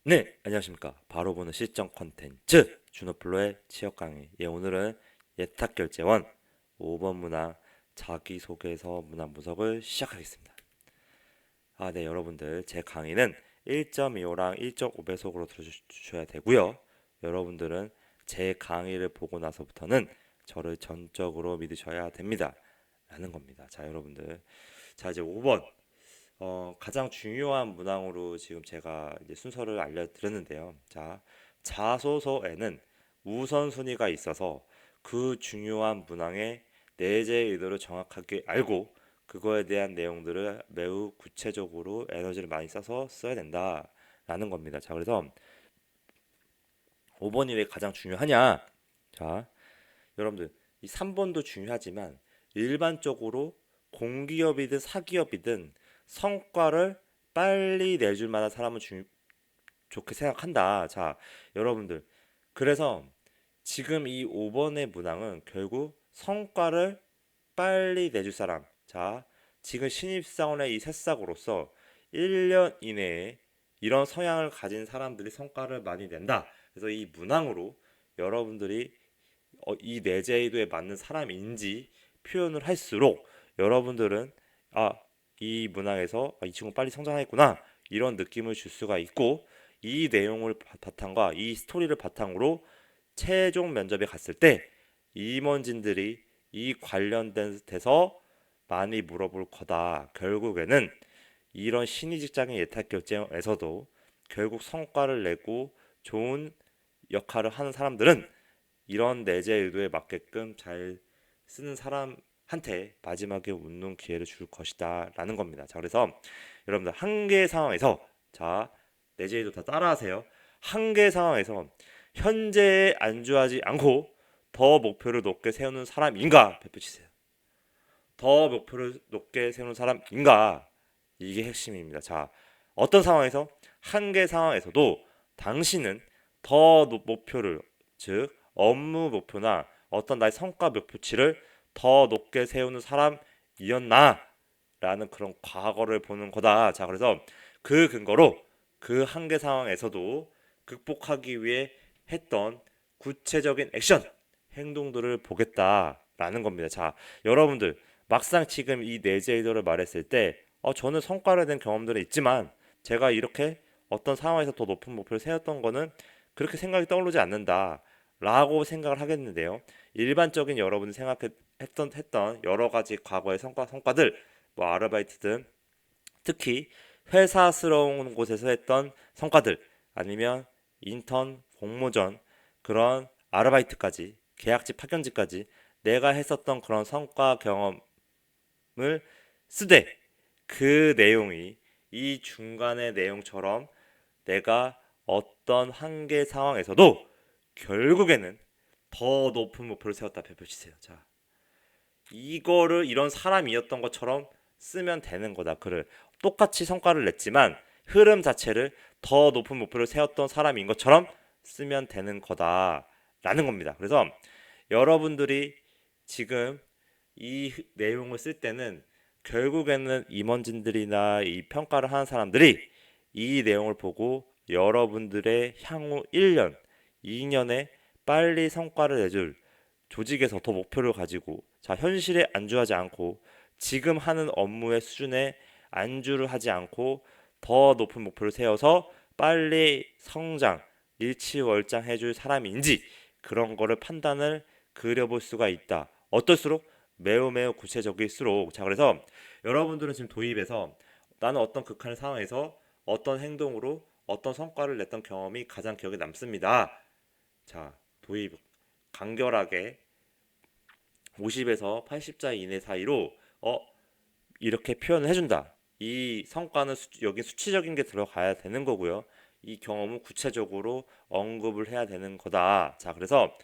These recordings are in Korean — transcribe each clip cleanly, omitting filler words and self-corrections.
네, 안녕하십니까. 바로 보는 실전 컨텐츠 준호플로의 취업 강의. 오늘은 예탁결제원 5번 문항 자기소개서 문항 분석을 시작하겠습니다. 네, 여러분들 제 강의는 1.25랑 1.5배속으로 들어주셔야 되고요. 여러분들은 제 강의를 보고 나서부터는 저를 전적으로 믿으셔야 됩니다. 라는 겁니다. 자, 여러분들. 자, 이제 5번. 가장 중요한 문항으로 지금 제가 이제 순서를 알려드렸는데요. 자, 자소서에는 우선순위가 있어서 그 중요한 문항의 내재 의도를 정확하게 알고 그거에 대한 내용들을 매우 구체적으로 에너지를 많이 써서 써야 된다라는 겁니다. 자, 그래서 5번이 왜 가장 중요하냐? 자, 여러분들 이 3번도 중요하지만 일반적으로 공기업이든 사기업이든 성과를 빨리 내줄 만한 사람은 좋게 생각한다. 자, 여러분들 그래서 지금 이 5번의 문항은 결국 성과를 빨리 내줄 사람. 자, 지금 신입사원의 이 새싹으로서 1년 이내에 이런 성향을 가진 사람들이 성과를 많이 낸다. 그래서 이 문항으로 여러분들이 이 내재도에 맞는 사람인지 표현을 할수록 여러분들은 이 문항에서 이 친구 빨리 성장했구나 이런 느낌을 줄 수가 있고 이 내용을 바탕과 이 스토리를 바탕으로 최종 면접에 갔을 때 임원진들이 이 관련된 데서 많이 물어볼 거다. 결국에는 이런 신입 직장인 예탁 결정에서도 결국 성과를 내고 좋은 역할을 하는 사람들은 이런 내재 의도에 맞게끔 잘 쓰는 사람한테 마지막에 웃는 기회를 줄 것이다 라는 겁니다. 자, 그래서 여러분들 한계 상황에서 자, 내재 의도 다 따라하세요. 한계 상황에서 현재에 안주하지 않고 더 목표를 높게 세우는 사람인가 발표치세요. 더 목표를 높게 세우는 사람인가 이게 핵심입니다. 자, 어떤 상황에서 한계 상황에서도 당신은 더 목표를 즉 업무 목표나 어떤 나의 성과 목표치를 더 높게 세우는 사람이었나 라는 그런 과거를 보는 거다. 자, 그래서 그 근거로 그 한계 상황에서도 극복하기 위해 했던 구체적인 액션 행동들을 보겠다라는 겁니다. 자, 여러분들 막상 지금 이 내재 의도를 말했을 때 저는 성과를 낸 경험들은 있지만 제가 이렇게 어떤 상황에서 더 높은 목표를 세웠던 거는 그렇게 생각이 떠오르지 않는다 라고 생각을 하겠는데요. 일반적인 여러분이 생각했던 여러 가지 과거의 성과들 뭐 아르바이트든 특히 회사스러운 곳에서 했던 성과들 아니면 인턴 공모전 그런 아르바이트까지 계약직 파견직까지 내가 했었던 그런 성과 경험을 쓰되 그 내용이 이 중간의 내용처럼 내가 어떤 한계 상황에서도 결국에는 더 높은 목표를 세웠다 펼치세요. 자, 이거를 이런 사람이었던 것처럼 쓰면 되는 거다. 글을 똑같이 성과를 냈지만 흐름 자체를 더 높은 목표를 세웠던 사람인 것처럼 쓰면 되는 거다라는 겁니다. 그래서 여러분들이 지금 이 내용을 쓸 때는 결국에는 임원진들이나 이 평가를 하는 사람들이 이 내용을 보고 여러분들의 향후 1년, 2년에 빨리 성과를 내줄 조직에서 더 목표를 가지고 자 현실에 안주하지 않고 지금 하는 업무의 수준에 안주를 하지 않고 더 높은 목표를 세워서 빨리 성장, 일치월장 해줄 사람인지 그런 거를 판단을 그려볼 수가 있다. 어떨수록 매우 매우 구체적일수록 자 그래서 여러분들은 지금 도입에서 나는 어떤 극한의 상황에서 어떤 행동으로 어떤 성과를 냈던 경험이 가장 기억에 남습니다. 자 도입 간결하게 50에서 80자 이내 사이로 이렇게 표현을 해준다. 이 성과는 여기 수치적인 게 들어가야 되는 거고요. 이 경험은 구체적으로 언급을 해야 되는 거다. 자, 그래서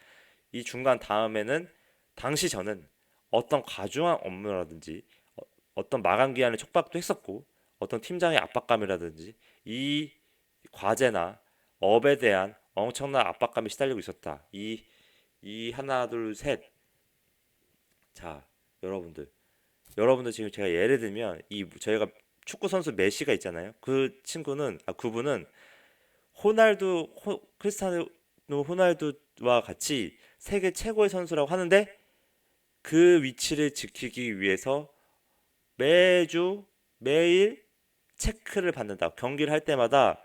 이 중간 다음에는 당시 저는 어떤 과중한 업무라든지 어떤 마감 기한에 촉박도 했었고 어떤 팀장의 압박감이라든지 이 과제나 업에 대한 엄청난 압박감에 시달리고 있었다. 이 하나 둘 셋. 자, 여러분들 지금 제가 예를 들면 이 저희가 축구 선수 메시가 있잖아요. 그 친구는 그분은 크리스티아노 호날두와 같이 세계 최고의 선수라고 하는데 그 위치를 지키기 위해서 매주 매일 체크를 받는다. 경기를 할 때마다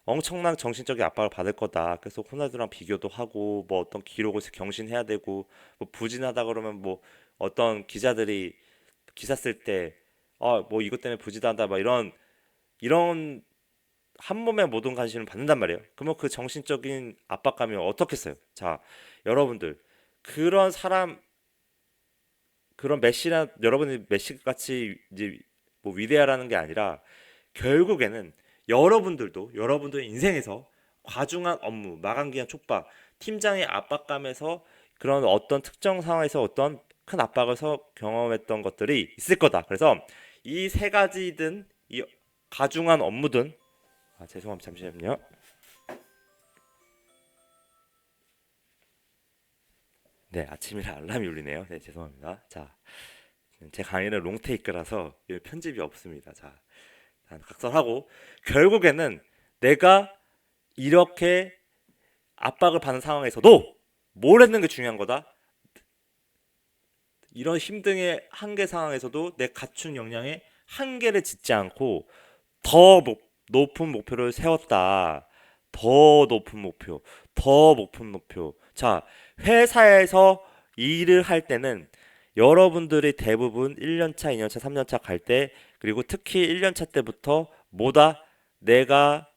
엄청난 정신적인 압박을 받을 거다. 그래서 호날두랑 비교도 하고 뭐 어떤 기록을 경신해야 되고 뭐 부진하다 그러면 뭐 어떤 기자들이 기사 쓸 때 뭐 이것 때문에 부진하다 막 이런 한 몸에 모든 관심을 받는단 말이에요. 그러면 그 정신적인 압박감이 어떻겠어요? 자, 여러분들 그런 사람 그런 메시나 여러분이 메시 같이 이제 뭐 위대하라는 게 아니라 결국에는 여러분들의 인생에서 과중한 업무, 마감 기한 촉박, 팀장의 압박감에서 그런 어떤 특정 상황에서 어떤 큰 압박을 경험했던 것들이 있을 거다. 그래서 이 세 가지든 이 과중한 업무든 죄송합니다. 잠시만요. 네, 아침이라 알람이 울리네요. 네, 죄송합니다. 자, 제 강의는 롱테이크라서 편집이 없습니다. 자, 각설하고 결국에는 내가 이렇게 압박을 받는 상황에서도 뭘 했는 게 중요한 거다. 이런 힘듦의 한계 상황에서도 내 갖춘 역량의 한계를 짓지 않고 더 높은 목표를 세웠다. 더 높은 목표, 더 높은 목표. 자, 회사에서 일을 할 때는 여러분들이 대부분 1년차, 2년차, 3년차 갈 때, 그리고 특히 1년차 때부터 뭐다? 내가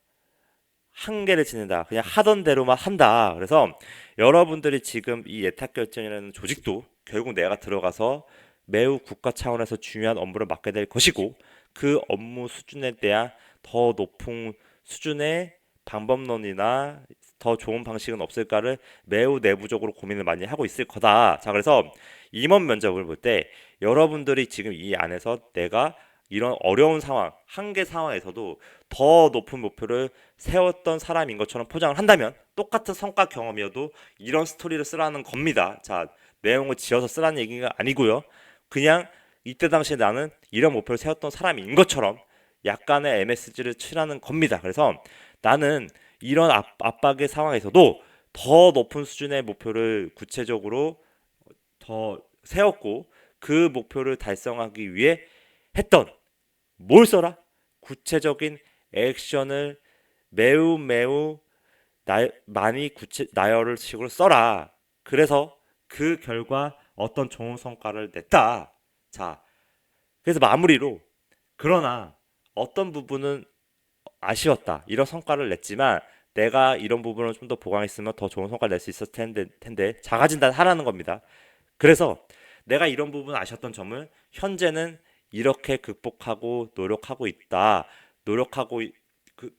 한계를 짓는다. 그냥 하던 대로만 한다. 그래서 여러분들이 지금 이 예탁결정이라는 조직도 결국 내가 들어가서 매우 국가 차원에서 중요한 업무를 맡게 될 것이고 그 업무 수준에 대한 더 높은 수준의 방법론이나 더 좋은 방식은 없을까를 매우 내부적으로 고민을 많이 하고 있을 거다. 자, 그래서 임원 면접을 볼 때 여러분들이 지금 이 안에서 내가 이런 어려운 상황, 한계 상황에서도 더 높은 목표를 세웠던 사람인 것처럼 포장을 한다면 똑같은 성과 경험이어도 이런 스토리를 쓰라는 겁니다. 자, 내용을 지어서 쓰라는 얘기가 아니고요. 그냥 이때 당시에 나는 이런 목표를 세웠던 사람인 것처럼 약간의 MSG를 칠하는 겁니다. 그래서 나는 이런 압박의 상황에서도 더 높은 수준의 목표를 구체적으로 더 세웠고 그 목표를 달성하기 위해 했던 뭘 써라? 구체적인 액션을 매우 많이 나열을 식으로 써라. 그래서 그 결과 어떤 좋은 성과를 냈다. 자, 그래서 마무리로 그러나 어떤 부분은 아쉬웠다. 이런 성과를 냈지만 내가 이런 부분을 좀 더 보강했으면 더 좋은 성과를 낼 수 있었을 텐데 자가진단 하라는 겁니다. 그래서 내가 이런 부분 아쉬웠던 점을 현재는 이렇게 극복하고 노력하고 있다. 노력하고 그,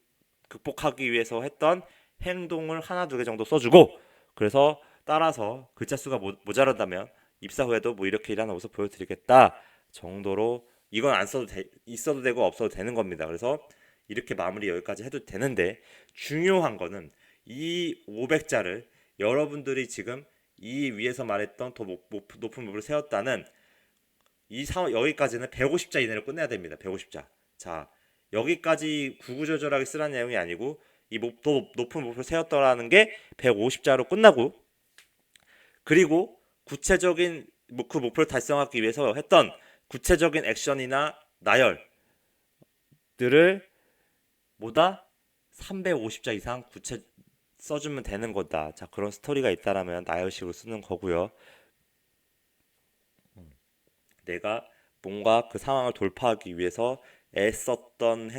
극복하기 위해서 했던 행동을 하나 두 개 정도 써주고 그래서 따라서 글자 수가 모자란다면 입사 후에도 뭐 이렇게 일하는 모습 보여드리겠다 정도로 이건 안 써도 있어도 되고 없어도 되는 겁니다. 그래서 이렇게 마무리 여기까지 해도 되는데 중요한 거는 이 500자를 여러분들이 지금 이 위에서 말했던 더 높은 목표를 세웠다는 이 상황 여기까지는 150자 이내로 끝내야 됩니다. 150자. 자, 여기까지 구구절절하게 쓰라는 내용이 아니고 더 높은 목표를 세웠더라는 게 150자로 끝나고 그리고 구체적인 그 목표를 달성하기 위해서 했던 구체적인 액션이나 나열들을 뭐다 350자 이상 써주면 되는 거다. 자, 그런 스토리가 있다라면 나열식으로 쓰는 거고요. 내가 뭔가 그 상황을 돌파하기 위해서 애썼던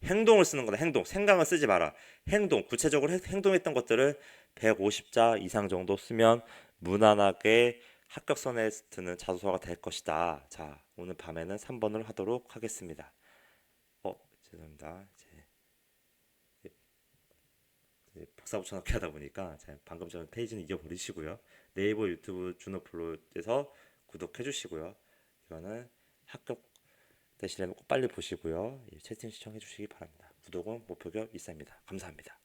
행동을 쓰는 거다. 생각을 쓰지 마라. 구체적으로 행동했던 것들을 150자 이상 정도 쓰면 무난하게 합격선에 드는 자소서가 될 것이다. 자, 오늘 밤에는 3번을 하도록 하겠습니다. 죄송합니다. 이제 박사 붙여넣기 하다 보니까 방금 전에 페이지는 잊어버리시고요. 네이버 유튜브 준호플로에서 구독해 주시고요. 이거는 합격 되시려면 꼭 빨리 보시고요. 채팅 시청해 주시기 바랍니다. 구독은 목표격 1사입니다. 감사합니다.